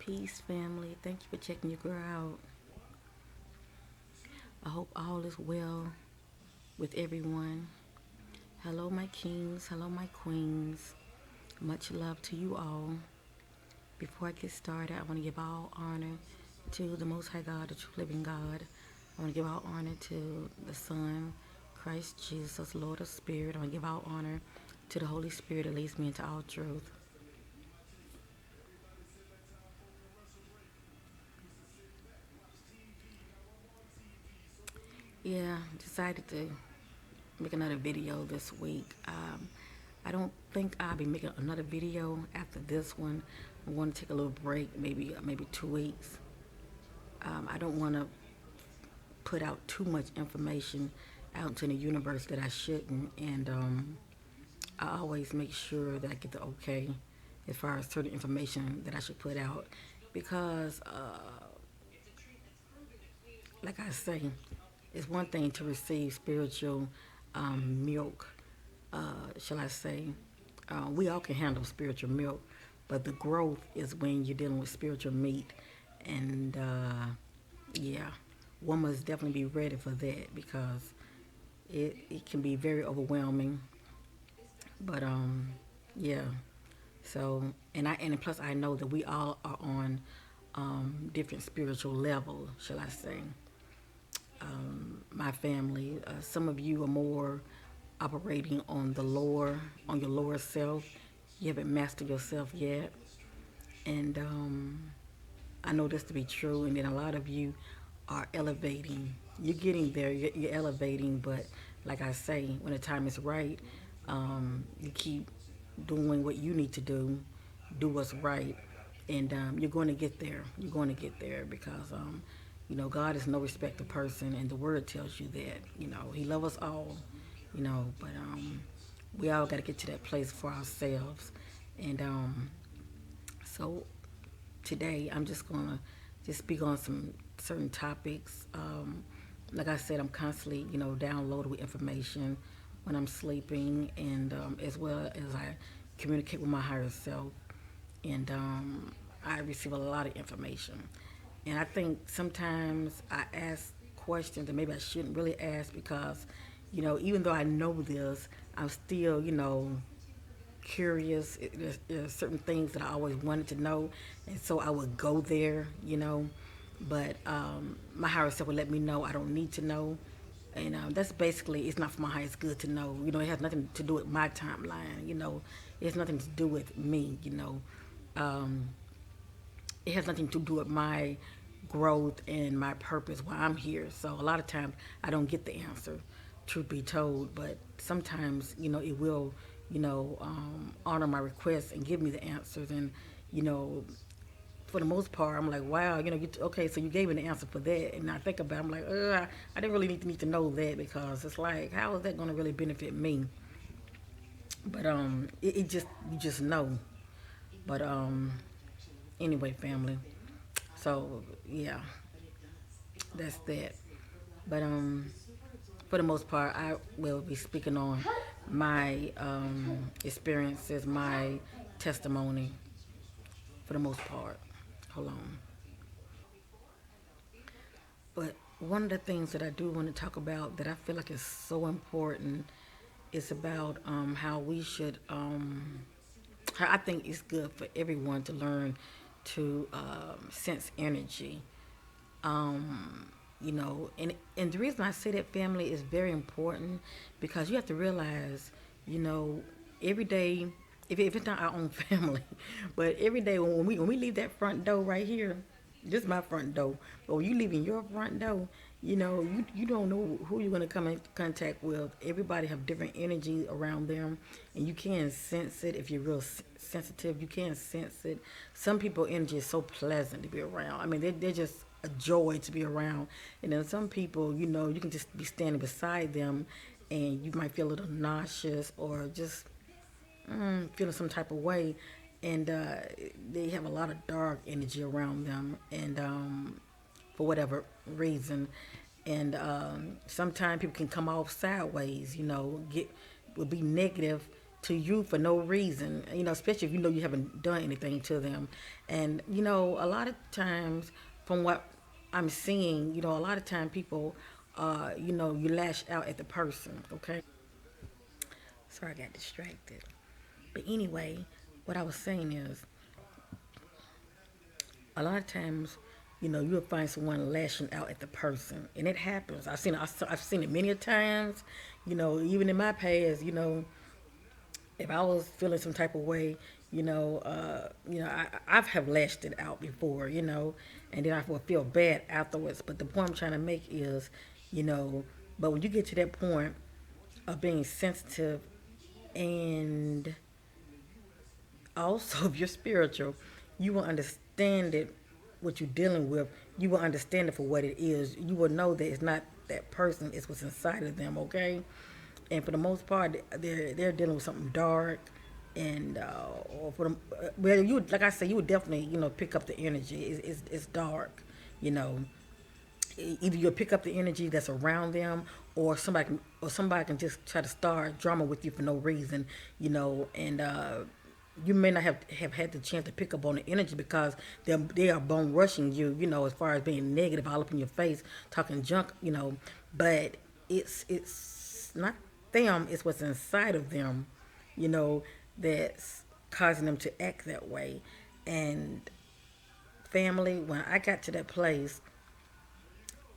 Peace, family. Thank you for checking your girl out. I hope all is well with everyone. Hello, my kings. Hello, my queens. Much love to you all. Before I get started, I want to give all honor to the Most High God, the true living God. I want to give all honor to the Son, Christ Jesus, Lord of Spirit. I want to give all honor to the Holy Spirit that leads me into all truth. Yeah, decided to make another video this week. I don't think I'll be making another video after this one. I want to take a little break, maybe 2 weeks. I don't want to put out too much information out into the universe that I shouldn't, and I always make sure that I get the okay as far as certain information that I should put out, because, like I say, it's one thing to receive spiritual milk, shall I say. We all can handle spiritual milk, but the growth is when you're dealing with spiritual meat. And yeah, one must definitely be ready for that, because it can be very overwhelming. But yeah. So and plus I know that we all are on different spiritual levels, shall I say. My family, some of you are more operating on your lower self. You haven't mastered yourself yet, and I know this to be true. And then a lot of you are elevating. You're getting there. You're elevating, but like I say, when the time is right, you keep doing what you need to do what's right, and you're going to get there. You're going to get there, because God is no respecter of person, and the word tells you that. He loves us all. But we all got to get to that place for ourselves, and so today I'm just gonna just speak on some certain topics. Like I said, I'm constantly, downloaded with information when I'm sleeping, and as well as I communicate with my higher self, and I receive a lot of information. And I think sometimes I ask questions that maybe I shouldn't really ask, because, even though I know this, I'm still, curious. There's certain things that I always wanted to know, and so I would go there. But my higher self would let me know I don't need to know, and that's basically, it's not for my highest good to know. It has nothing to do with my timeline. It has nothing to do with me. Um, it has nothing to do with my growth and my purpose why I'm here. So a lot of times I don't get the answer, truth be told. But sometimes, it will, honor my requests and give me the answers. And, you know, for the most part, I'm like, wow, okay, so you gave me the answer for that. And I think about it, I'm like, I didn't really need to know that, because it's like, how is that going to really benefit me? But it just, you just know. But anyway, family. So yeah, that's that. But for the most part, I will be speaking on my experiences, my testimony, for the most part. Hold on. But one of the things that I do want to talk about that I feel like is so important is about how we should, how I think it's good for everyone to learn to sense energy. And the reason I say that, family, is very important, because you have to realize, you know, every day, if it's not our own family, but every day when we leave that front door right here, this is my front door, but when you leave in your front door, you don't know who you're going to come in contact with. Everybody have different energy around them, and you can sense it. If you're real sensitive, you can sense it. Some people energy is so pleasant to be around. I mean, they're just a joy to be around. And then some people, you can just be standing beside them, and you might feel a little nauseous, or just feeling some type of way, and they have a lot of dark energy around them, and for whatever reason, and sometimes people can come off sideways, get will be negative to you for no reason, especially if you know you haven't done anything to them. And, a lot of times, from what I'm seeing, a lot of time people, you lash out at the person, okay? Sorry, I got distracted. But anyway, what I was saying is, a lot of times, you'll find someone lashing out at the person, and it happens. I've seen it many a times. Even in my past, if I was feeling some type of way, I've have lashed it out before, and then I will feel bad afterwards. But the point I'm trying to make is, you know, but when you get to that point of being sensitive and also if you're spiritual, you will understand it, what you're dealing with. You will understand it for what it is. You will know that it's not that person, it's what's inside of them, okay? And for the most part, they're dealing with something dark, and or for them, well, you like I said, you would definitely pick up the energy. It's dark, you know. Either you'll pick up the energy that's around them, or somebody can just try to start drama with you for no reason, and you may not have had the chance to pick up on the energy because they are bone rushing you, as far as being negative all up in your face, talking junk, but it's not them, it's what's inside of them, you know, that's causing them to act that way. And family, when I got to that place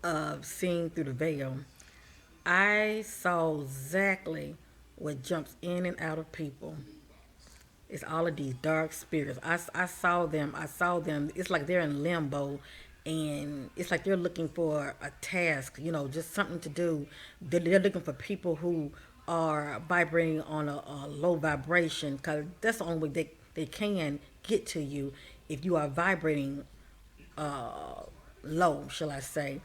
of seeing through the veil, I saw exactly what jumps in and out of people. It's all of these dark spirits. I saw them. I saw them. It's like they're in limbo, and it's like they're looking for a task. Just something to do. They're looking for people who are vibrating on a low vibration, because that's the only way they can get to you if you are vibrating uh, low, shall I say.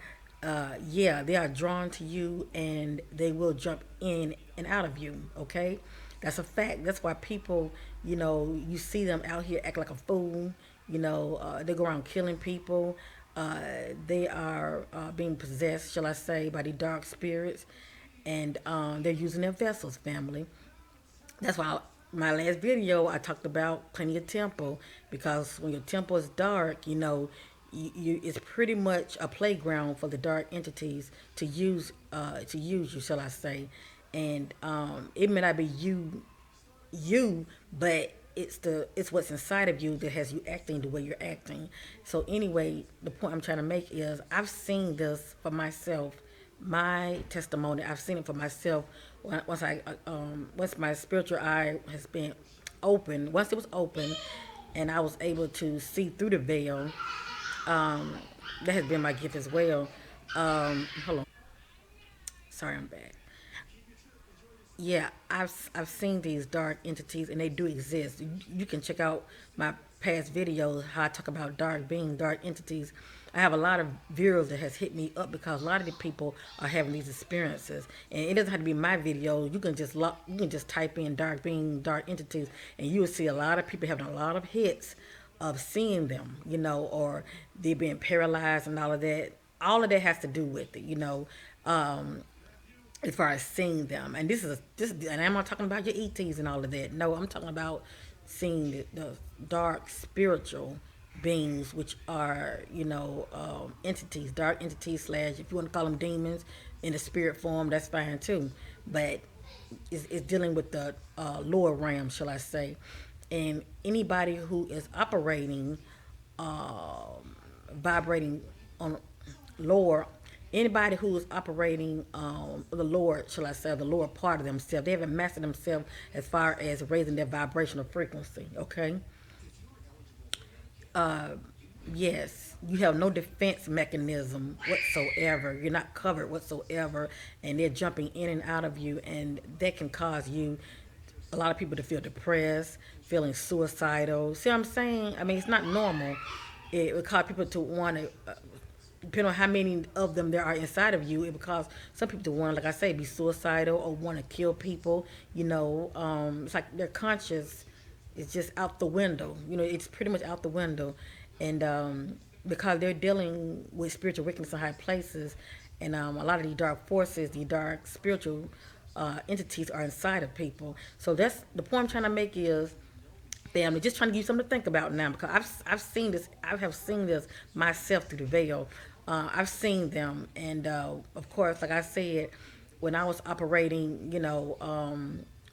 Yeah, they are drawn to you and they will jump in and out of you, okay? That's a fact. That's why people, you see them out here act like a fool. They go around killing people. They are being possessed, shall I say, by the dark spirits. And they're using their vessels, family. That's why my last video I talked about cleaning your temple, because when your temple is dark, it's pretty much a playground for the dark entities to use you, shall I say? And it may not be you, but it's what's inside of you that has you acting the way you're acting. So anyway, the point I'm trying to make is I've seen this for myself, my testimony. I've seen it for myself. Once my spiritual eye has been open, once it was open, and I was able to see through the veil. That has been my gift as well. Hold on, sorry, I'm back. Yeah, I've seen these dark entities, and they do exist. You can check out my past videos how I talk about dark entities. I have a lot of viewers that has hit me up because a lot of the people are having these experiences, and it doesn't have to be my video. You can just type in dark being, dark entities, and you will see a lot of people having a lot of hits of seeing them, or they being paralyzed and all of that. All of that has to do with it, Um, as far as seeing them. And and I'm not talking about your ETs and all of that. No, I'm talking about seeing the dark spiritual beings, which are entities, dark entities slash, if you want to call them demons, in the spirit form, that's fine too. But it's dealing with the lower realm, shall I say? And anybody who is operating, vibrating on lower, anybody who is operating the lower, shall I say, the lower part of themselves, they haven't mastered themselves as far as raising their vibrational frequency, okay? Yes, you have no defense mechanism whatsoever. You're not covered whatsoever, and they're jumping in and out of you, and that can cause you, a lot of people, to feel depressed, feeling suicidal. See what I'm saying? I mean, it's not normal. It would cause people to want to, depending on how many of them there are inside of you, it would cause some people to want, like I say, be suicidal or want to kill people. It's like their conscious is just out the window. It's pretty much out the window, and because they're dealing with spiritual wickedness in high places, and a lot of these dark forces, the dark spiritual entities are inside of people. So that's the point I'm trying to make is family. Just trying to give you something to think about now because I've seen this. I have seen this myself through the veil. I've seen them, and of course, like I said, when I was operating,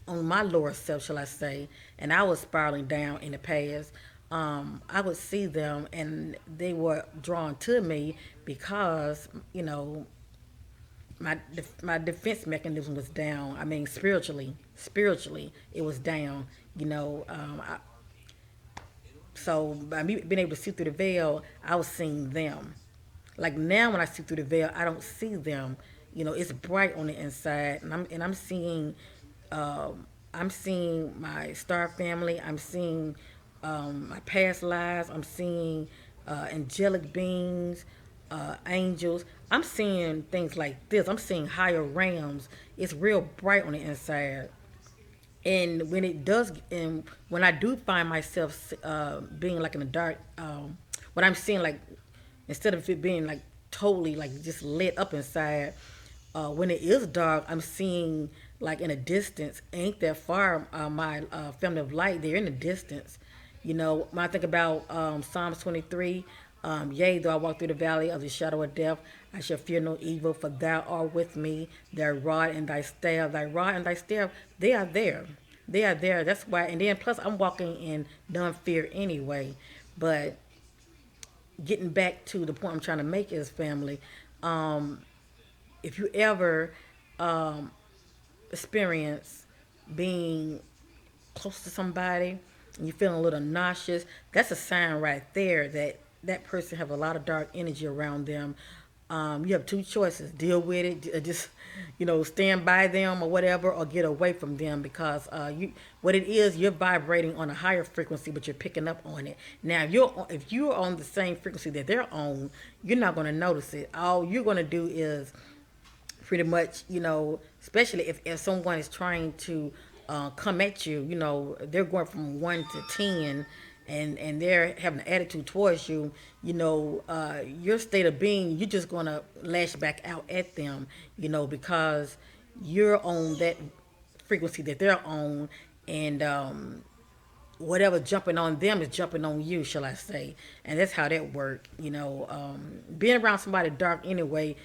on my lower self, shall I say, and I was spiraling down in the past. I would see them, and they were drawn to me because my defense mechanism was down. I mean, spiritually, it was down. So by me being able to see through the veil, I was seeing them. Like now, when I see through the veil, I don't see them. It's bright on the inside, and I'm seeing, I'm seeing my star family. I'm seeing my past lives. I'm seeing angelic beings, angels. I'm seeing things like this. I'm seeing higher realms. It's real bright on the inside. And when I do find myself being like in a dark, what I'm seeing, like instead of it being like totally like just lit up inside, when it is dark, I'm seeing like in a distance, ain't that far, my family of light, they're in the distance. When I think about Psalms 23, yea, though I walk through the valley of the shadow of death, I shall fear no evil, for thou art with me. Thy rod and thy staff, they are there. They are there. That's why. And then plus, I'm walking in none fear anyway. But getting back to the point I'm trying to make is family. Um, if you ever experience being close to somebody and you're feeling a little nauseous, that's a sign right there that that person have a lot of dark energy around them. You have two choices: deal with it, just stand by them or whatever, or get away from them because what it is, you're vibrating on a higher frequency, but you're picking up on it. Now, if you're on the same frequency that they're on, you're not going to notice it. All you're going to do is pretty much, especially if someone is trying to come at you, they're going from 1 to 10 and they're having an attitude towards you, your state of being, you're just going to lash back out at them, because you're on that frequency that they're on. And whatever jumping on them is jumping on you, shall I say. And that's how that work. Being around somebody dark anyway,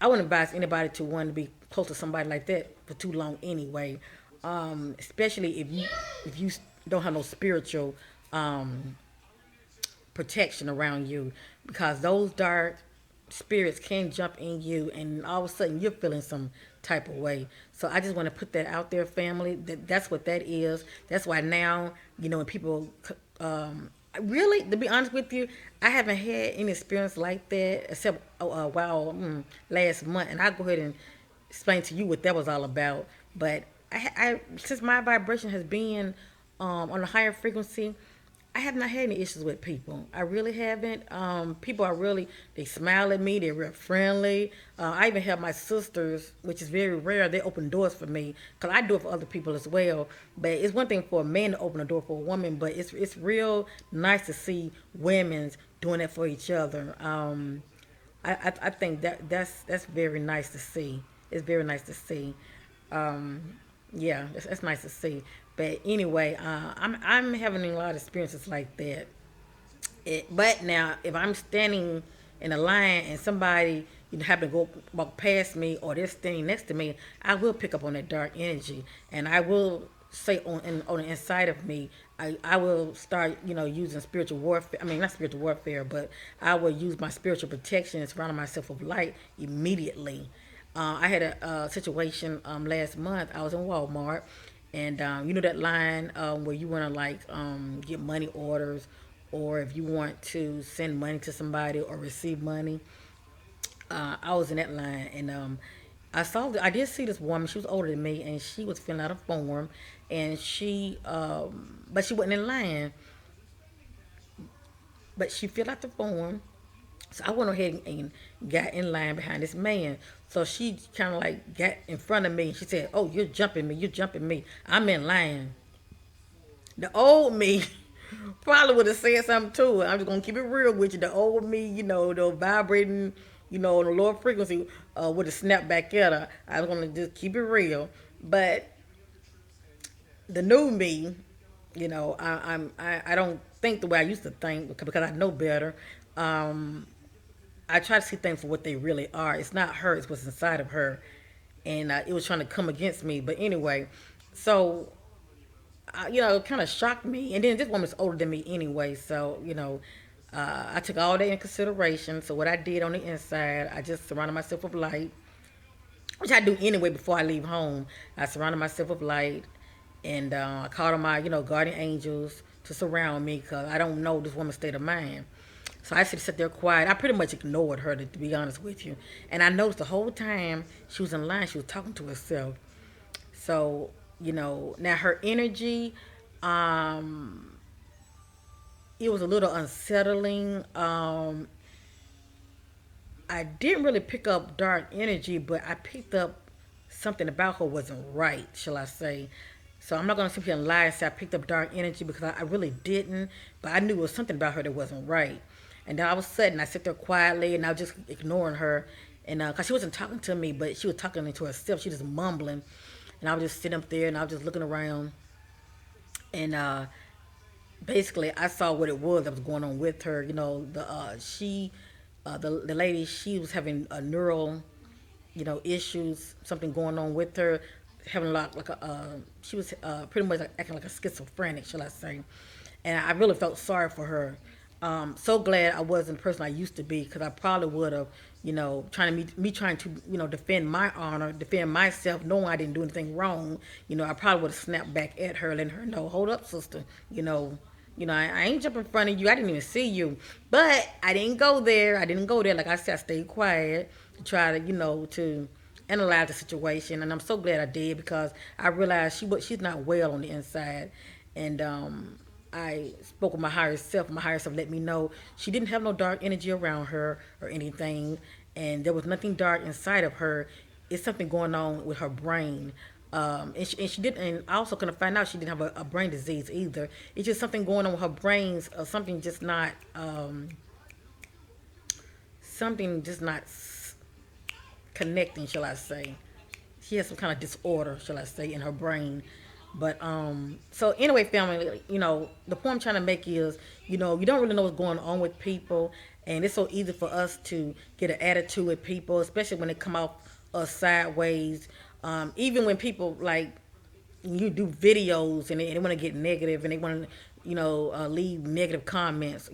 I wouldn't advise anybody to want to be close to somebody like that for too long anyway. Especially if you don't have no spiritual um, protection around you, because those dark spirits can jump in you, and all of a sudden you're feeling some type of way. So I just want to put that out there, family. That's what that is. That's why now, when people really, to be honest with you, I haven't had any experience like that except a while last month, and I'll go ahead and explain to you what that was all about. But since my vibration has been on a higher frequency, I have not had any issues with people. I really haven't. People are really, they smile at me. They're real friendly. I even have my sisters, which is very rare. They open doors for me because I do it for other people as well. But it's one thing for a man to open a door for a woman, but it's real nice to see women's doing that for each other. I think that's very nice to see. It's very nice to see. Um, yeah, that's nice to see. But anyway, I'm having a lot of experiences like that. But now, if I'm standing in a line and somebody happen to go walk past me or they're standing next to me, I will pick up on that dark energy, and I will say on the inside of me, I will start using spiritual warfare. I mean, not spiritual warfare, but I will use my spiritual protection and surrounding myself with light immediately. I had a situation last month. I was in Walmart, and you know that line where you want to like get money orders, or if you want to send money to somebody or receive money. I was in that line, and I did see this woman. She was older than me, and she was filling out a form, and but she wasn't in line. But she filled out the form, so I went ahead and got in line behind this man. So she kind of like got in front of me, and she said, "Oh, you're jumping me. You're jumping me. I'm in line." The old me probably would have said something too. I'm just gonna keep it real with you. The old me, the vibrating on a lower frequency, would have snapped back at her. I was gonna just keep it real. But the new me, I don't think the way I used to think because I know better. Um, I try to see things for what they really are. It's not her; it's what's inside of her, and it was trying to come against me. But anyway, so it kind of shocked me. And then this woman's older than me anyway, so I took all that in consideration. So what I did on the inside, I just surrounded myself with light, which I do anyway before I leave home. I surrounded myself with light, and I called on my guardian angels to surround me because I don't know this woman's state of mind. So I should sit there quiet. I pretty much ignored her, to be honest with you. And I noticed the whole time she was in line, she was talking to herself. So, now her energy, um, it was a little unsettling. I didn't really pick up dark energy, but I picked up something about her wasn't right, shall I say. So I'm not going to sit here and lie and say I picked up dark energy because I really didn't, but I knew it was something about her that wasn't right. And then all of a sudden, I sit there quietly and I was just ignoring her. And because she wasn't talking to me, but she was talking to herself, she was just mumbling. And I was just sitting up there and I was just looking around. And basically I saw what it was that was going on with her. The lady, she was having a neural, issues, something going on with her, having a lot like a she was pretty much like acting like a schizophrenic, shall I say? And I really felt sorry for her. So glad I wasn't the person I used to be because I probably would have, trying to me trying to defend my honor, defend myself, knowing I didn't do anything wrong. I probably would have snapped back at her, letting her know, hold up, sister. I ain't jumping in front of you. I didn't even see you, but I didn't go there. I didn't go there. Like I said, I stayed quiet to try to, to analyze the situation, and I'm so glad I did because I realized she's not well on the inside, and I spoke with my higher self. My higher self let me know she didn't have no dark energy around her or anything, and there was nothing dark inside of her. It's something going on with her brain. And she didn't. And I also couldn't find out she didn't have a brain disease either. It's just something going on with her brains, or something just not, something just not connecting. Shall I say? She has some kind of disorder, shall I say, in her brain. But so anyway, family, the point I'm trying to make is, you don't really know what's going on with people, and it's so easy for us to get an attitude with people, especially when they come off us sideways. Even when people like you do videos and they want to get negative and they want to, leave negative comments.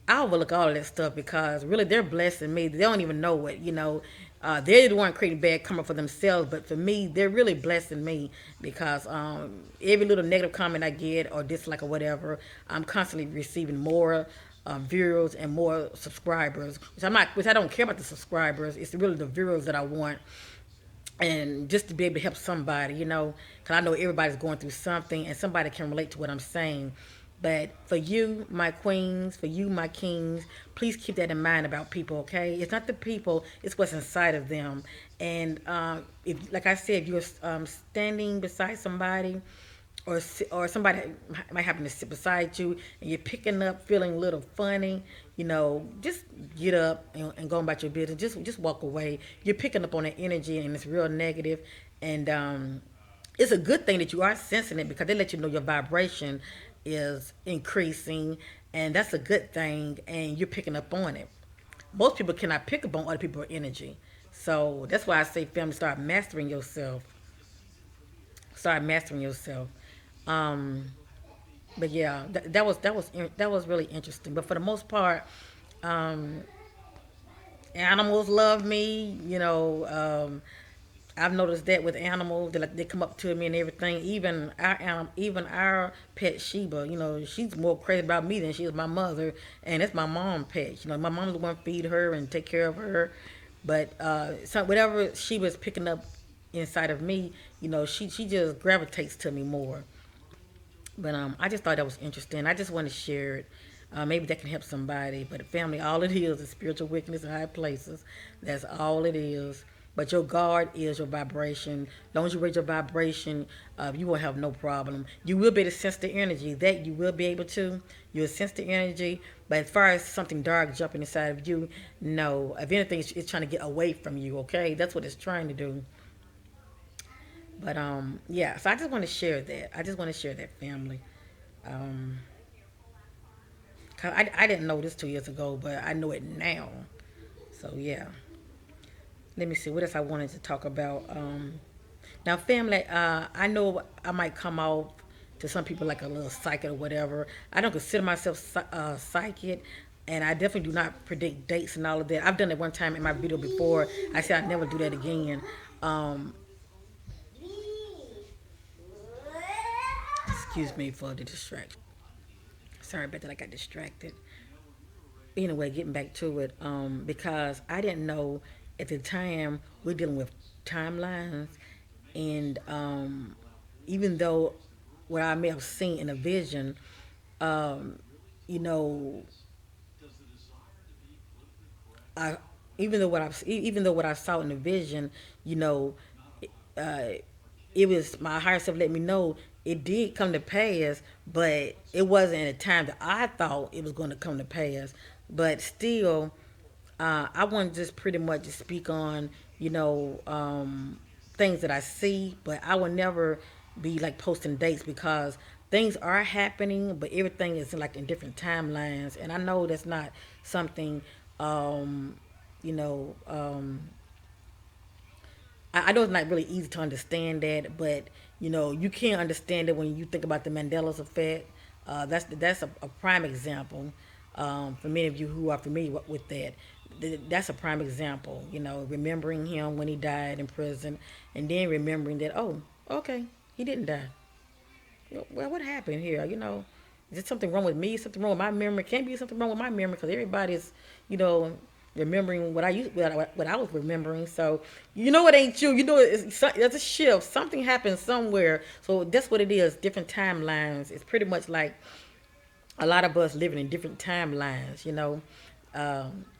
I overlook all of that stuff because really they're blessing me. They don't even know it. They're the one creating bad karma for themselves, but for me, they're really blessing me because every little negative comment I get or dislike or whatever, I'm constantly receiving more viewers and more subscribers. Which I don't care about the subscribers. It's really the viewers that I want, and just to be able to help somebody, because I know everybody's going through something and somebody can relate to what I'm saying. But for you, my queens, for you, my kings, please keep that in mind about people, okay? It's not the people, it's what's inside of them. And if, like I said, if you're standing beside somebody, or somebody might happen to sit beside you and you're picking up feeling a little funny, just get up and go about your business. Just walk away. You're picking up on that energy and it's real negative, and it's a good thing that you are sensing it because they let you know your vibration is increasing, and that's a good thing, and you're picking up on it. Most people cannot pick up on other people's energy, so that's why I say, family, start mastering yourself. Start mastering yourself. Um, but yeah, that was really interesting. But for the most part, um, animals love me. I've noticed that with animals, they come up to me and everything. Even our pet Sheba, she's more crazy about me than she is my mother, and it's my mom pet. My mom's the one feed her and take care of her. But so whatever she was picking up inside of me, she just gravitates to me more. But I just thought that was interesting. I just want to share it. Maybe that can help somebody. But family, all it is spiritual wickedness in high places. That's all it is. But your guard is your vibration. As long as you raise your vibration, you won't have no problem. You will be able to sense the energy. That you will be able to. You'll sense the energy. But as far as something dark jumping inside of you, no. If anything, it's trying to get away from you. Okay, that's what it's trying to do. But yeah. So I just want to share that. I just want to share that, family. Um, 'Cause I didn't know this 2 years ago, but I know it now. So yeah. Let me see what else I wanted to talk about. Now, family, I know I might come off to some people like a little psychic or whatever. I don't consider myself psychic, and I definitely do not predict dates and all of that. I've done it one time in my video before. I said I'd never do that again. Um, Excuse me for the distraction. Sorry about that. I got distracted. Anyway, getting back to it, because I didn't know at the time we're dealing with timelines, and even though what I may have seen in a vision, um, you know, I even though what I saw in the vision, you know, uh, it was my higher self let me know it did come to pass, but it wasn't at a time that I thought it was going to come to pass. But still, I want to just pretty much just speak on, you know, things that I see, but I will never be like posting dates because things are happening, but everything is like in different timelines, and I know that's not something, um, you know, I know it's not really easy to understand that, but you know, you can't understand it when you think about the Mandela's effect. That's a prime example for many of you who are familiar with that. That's a prime example. You know, remembering him when he died in prison, and then remembering that, oh, okay, he didn't die. Well, what happened here? You know, is it something wrong with me? Something wrong with my memory? Can't be something wrong with my memory because everybody's, you know, remembering what I was remembering. So you know it ain't you. You know there's a shift. Something happened somewhere. So that's what it is. Different timelines. It's pretty much like a lot of us living in different timelines. You know.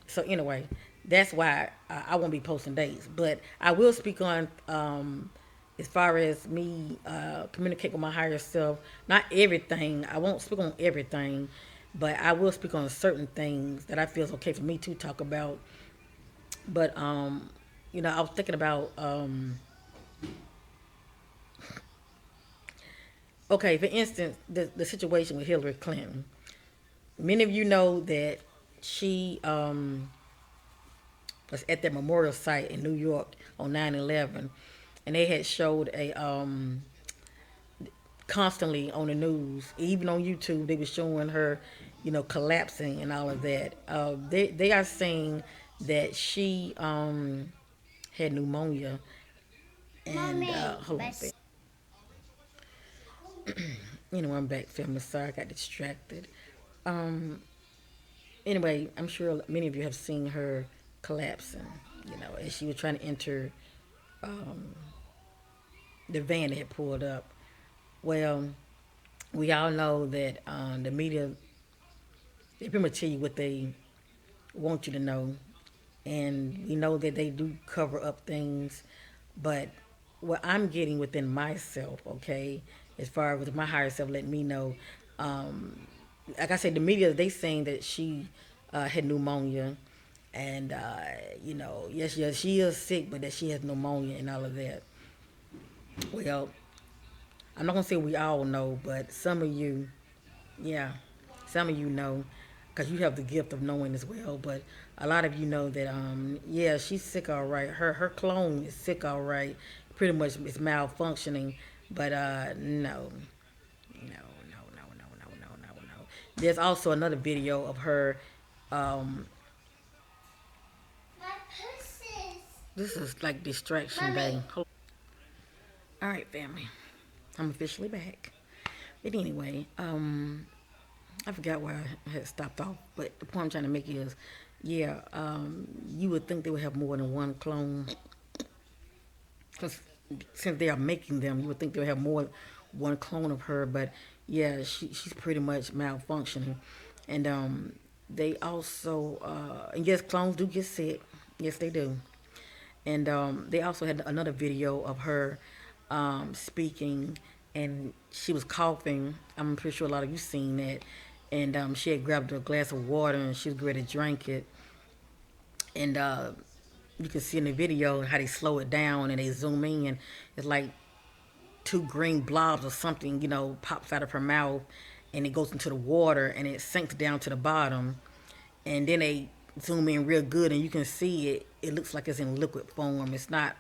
So anyway, that's why I won't be posting dates, but I will speak on as far as me communicate with my higher self. Not everything. I won't speak on everything, but I will speak on certain things that I feel is okay for me to talk about. But you know, I was thinking about okay, for instance, the situation with Hillary Clinton. Many of you know that she was at that memorial site in New York on 9/11, and they had showed a constantly on the news, even on YouTube, they were showing her, you know, collapsing and all of that. They are saying that she had pneumonia and hold on, you know, I'm back filming. Sorry, I got distracted. Um, anyway, I'm sure many of you have seen her collapsing. You know, as she was trying to enter the van that had pulled up. Well, we all know that the media they pretty much tell you what they want you to know, and we know that they do cover up things, but what I'm getting within myself, okay, as far as my higher self letting me know, um, like I said, the media they saying that she had pneumonia, and you know, yes, she is sick, but that she has pneumonia and all of that. Well, I'm not gonna say we all know, but some of you, yeah, some of you know, because you have the gift of knowing as well. But a lot of you know that, yeah, she's sick all right. Her clone is sick all right. Pretty much it's malfunctioning. But no. There's also another video of her. Um, this is like distraction day. All right, family. I'm officially back. But anyway, I forgot where I had stopped off, but the point I'm trying to make is, yeah, you would think they would have more than one clone, because since they are making them, you would think they would have more one clone of her. But yeah, she's pretty much malfunctioning, and they also, and yes, clones do get sick. Yes, they do. And they also had another video of her speaking, and she was coughing. I'm pretty sure a lot of you seen that. And she had grabbed a glass of water and she was ready to drink it. And you can see in the video how they slow it down and they zoom in. It's like two green blobs or something, pops out of her mouth, and it goes into the water and it sinks down to the bottom. And then they zoom in real good and you can see it. It looks like it's in liquid form. It's not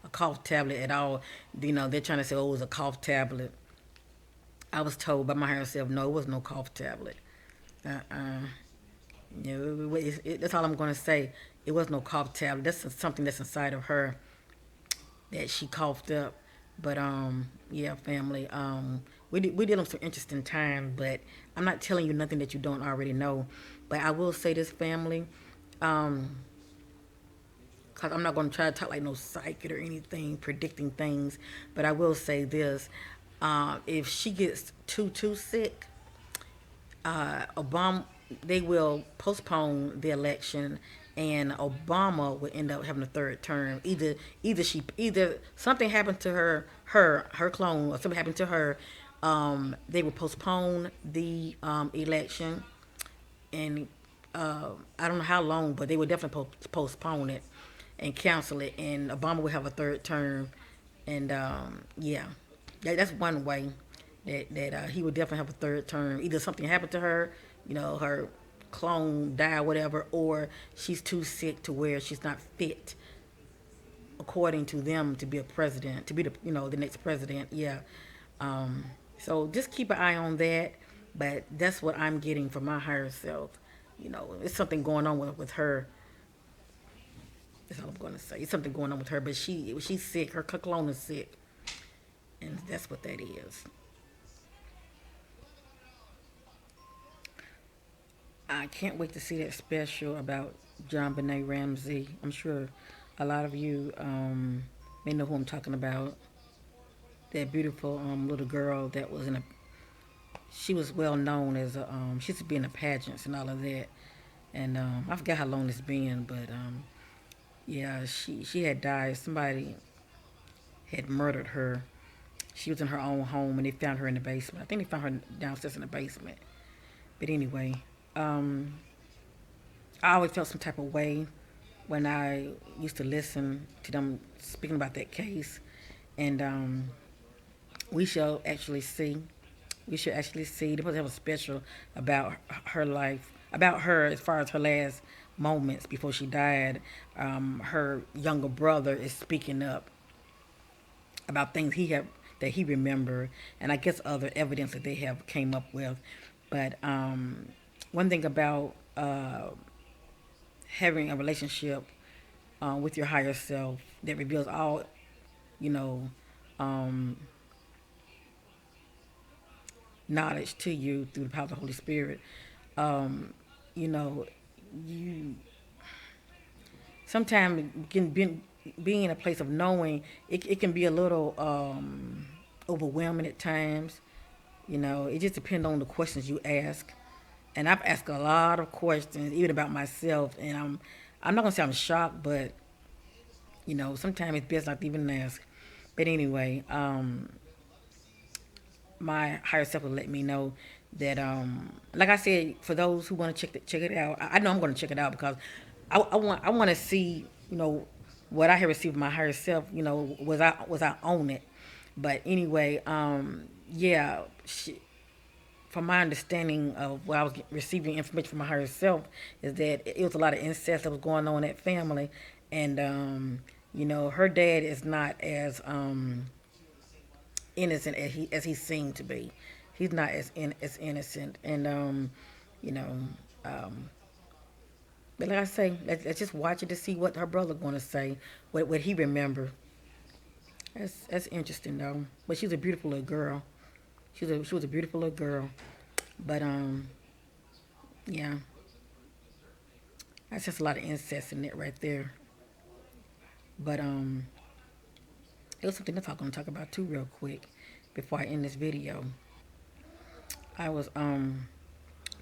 a cough tablet at all. They're trying to say, oh, it was a cough tablet. I was told by my higher self, no, it was no cough tablet. Uh-uh. That's all I'm going to say. It was no cough tablet. That's something that's inside of her that she coughed up. But yeah, family. We dealing with some interesting times, but I'm not telling you nothing that you don't already know. But I will say this, family, because I'm not going to try to talk like no psychic or anything, predicting things. But I will say this: if she gets too sick, Obama, they will postpone the election, and Obama will end up having a third term. Either something happened to her clone, or something happened to her. They will postpone the election, and I don't know how long, but they would definitely postpone it and cancel it, and Obama would have a third term, and yeah, that's one way that he would definitely have a third term. Either something happened to her, her clone died, whatever, or she's too sick to where she's not fit, according to them, to be a president, to be the next president. Yeah. Um, so just keep an eye on that. But that's what I'm getting from my higher self. It's something going on with her. That's all I'm going to say. It's something going on with her, but she's sick. Her clone is sick, and that's what that is. I can't wait to see that special about John Benet Ramsey. I'm sure a lot of you may know who I'm talking about. That beautiful little girl that was in a. She was well known as a. She used to be in the pageants and all of that. And I forgot how long it's been, but yeah, she had died. Somebody had murdered her. She was in her own home, and they found her in the basement. I think they found her downstairs in the basement. But anyway, um, I always felt some type of way when I used to listen to them speaking about that case, and we shall actually see. We should actually see. They're supposed to have a special about her life, about her as far as her last moments before she died. Her younger brother is speaking up about things that he remembered, and I guess other evidence that they have came up with. But one thing about having a relationship with your higher self that reveals all, you know, um, knowledge to you through the power of the Holy Spirit. Um, you know, you sometimes can being in a place of knowing it can be a little overwhelming at times. It just depends on the questions you ask. And I've asked a lot of questions, even about myself, and I'm not gonna say I'm shocked, but sometimes it's best not to even ask. But anyway, my higher self will let me know that, like I said, for those who want to check it out, I know I'm going to check it out because I want to see what I have received from my higher self. Was I on it? But anyway, yeah. From my understanding of what I was receiving information from my higher self is that it was a lot of incest that was going on in that family, and her dad is not as innocent as he seemed to be. He's not as innocent, and you know, um, but like I say, let's just watch it to see what her brother going to say, what he remember. That's interesting though. But she's a beautiful little girl. She was a beautiful little girl. But yeah, that's just a lot of incest in it right there. But it was something else I'm gonna talk about too real quick before I end this video. I was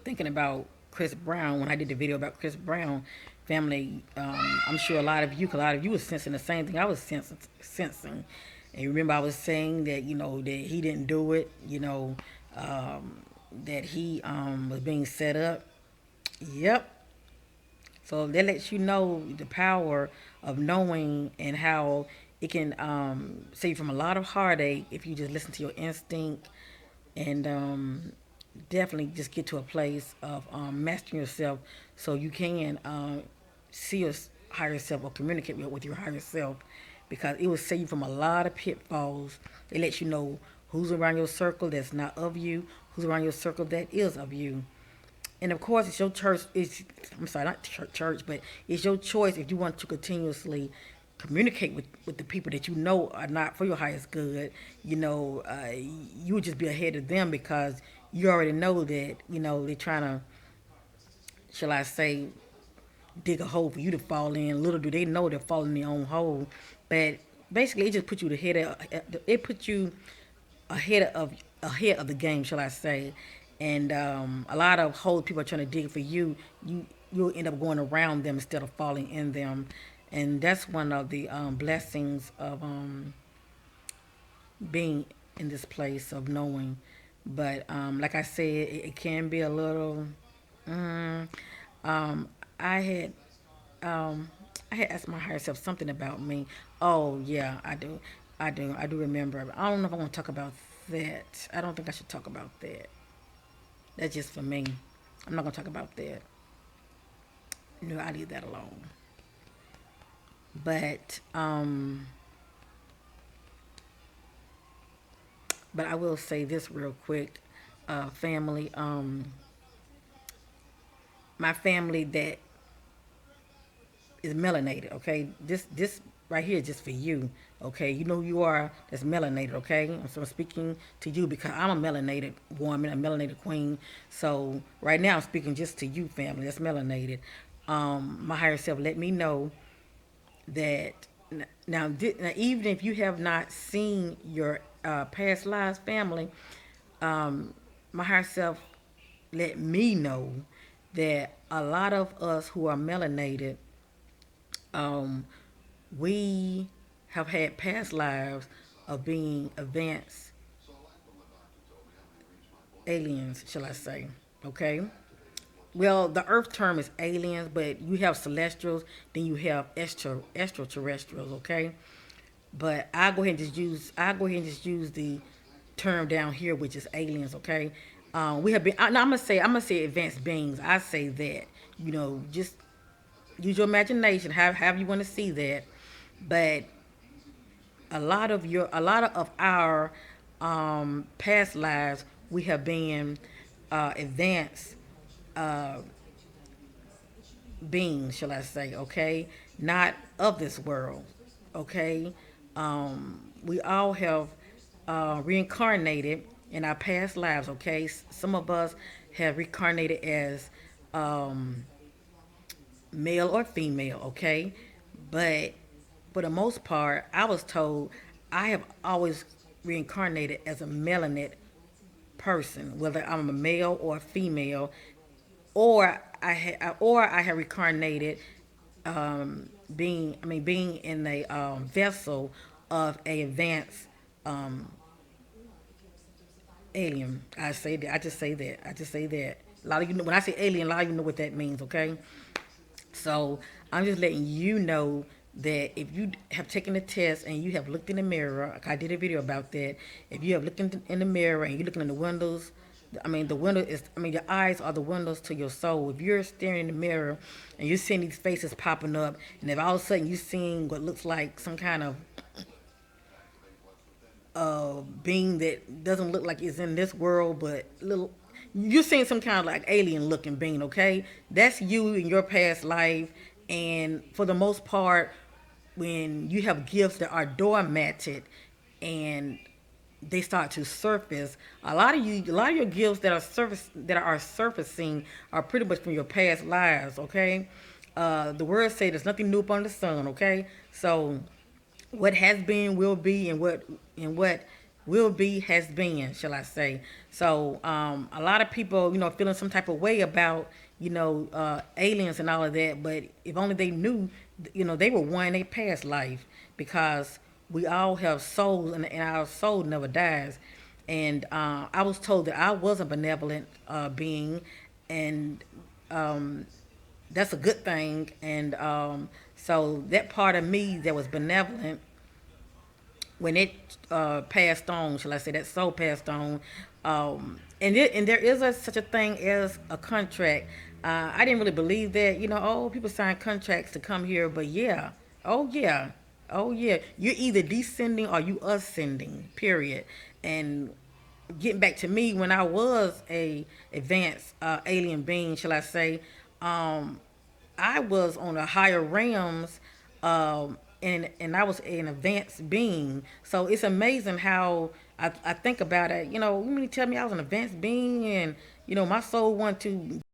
thinking about Chris Brown when I did the video about Chris Brown. family. I'm sure a lot of you, 'cause a lot of you was sensing the same thing I was sensing. And you remember I was saying that that he didn't do it. That he was being set up. Yep. So that lets you know the power of knowing and how it can save you from a lot of heartache if you just listen to your instinct and definitely just get to a place of mastering yourself so you can see your higher self or communicate with your higher self because it will save you from a lot of pitfalls. It lets you know who's around your circle that's not of you, who's around your circle that is of you. And of course, it's your church. I'm sorry, not church, but it's your choice if you want to continuously communicate with the people that you know are not for your highest good. You would just be ahead of them because you already know that they're trying to, shall I say, dig a hole for you to fall in. Little do they know they're falling in their own hole. But basically, it just puts you it puts you ahead of the game, shall I say? And a lot of holes people are trying to dig for you. You'll end up going around them instead of falling in them, and that's one of the blessings of being in this place of knowing. But like I said, it can be a little. Mm, um, I had um, I had asked my higher self something about me. Oh yeah, I do. I do remember. I don't know if I want to talk about that. I don't think I should talk about that. That's just for me. I'm not gonna talk about that. No, I leave that alone. But but I will say this real quick, family. My family that is melanated. Okay, this right here is just for you. Okay, you know who you are. That's melanated. Okay, so I'm speaking to you because I'm a melanated woman, a melanated queen. So right now I'm speaking just to you, family. That's melanated. My higher self let me know that now even if you have not seen your past lives, family, my higher self let me know that a lot of us who are melanated um, we have had past lives of being advanced aliens, shall I say? Okay. Well, the Earth term is aliens, but you have celestials, then you have extraterrestrials. Okay. But I go ahead and just use the term down here, which is aliens. Okay. We have been. I'm gonna say advanced beings. I say that. Just use your imagination. However you want to see that. But a lot of our past lives we have been advanced beings, shall I say? Okay, not of this world. Okay, we all have reincarnated in our past lives. Okay, some of us have reincarnated as um, male or female. Okay, but for the most part, I was told I have always reincarnated as a melanin person, whether I'm a male or a female, or I have reincarnated being in a vessel of a advanced alien. I say that. I just say that. I just say that. A lot of you know when I say alien, a lot of you know what that means. Okay, so I'm just letting you know that if you have taken the test and you have looked in the mirror, like I did a video about that. If you have looked in the mirror and you're looking in the windows, the window is, your eyes are the windows to your soul. If you're staring in the mirror and you're seeing these faces popping up, and if all of a sudden you're seeing what looks like some kind of being that doesn't look like it's in this world, but little, you're seeing some kind of like alien looking being. Okay, that's you in your past life, and for the most part, when you have gifts that are doormatted and they start to surface, a lot of your gifts that are surfacing are pretty much from your past lives. Okay, the words say there's nothing new upon the sun. Okay, so what has been will be, and what will be has been, shall I say. So a lot of people feeling some type of way about aliens and all of that. But if only they knew, they were one in their past life, because we all have souls, and our soul never dies. And I was told that I was a benevolent being, and that's a good thing. And so that part of me that was benevolent, when it passed on, shall I say, that soul passed on, and there is such a thing as a contract. I didn't really believe that, oh, people sign contracts to come here, but yeah, oh yeah, oh yeah, you're either descending or you ascending, period. And getting back to me, when I was a advanced alien being, shall I say, um, I was on a higher realms, and I was an advanced being. So it's amazing how I think about it. You mean to tell me I was an advanced being, and my soul wanted to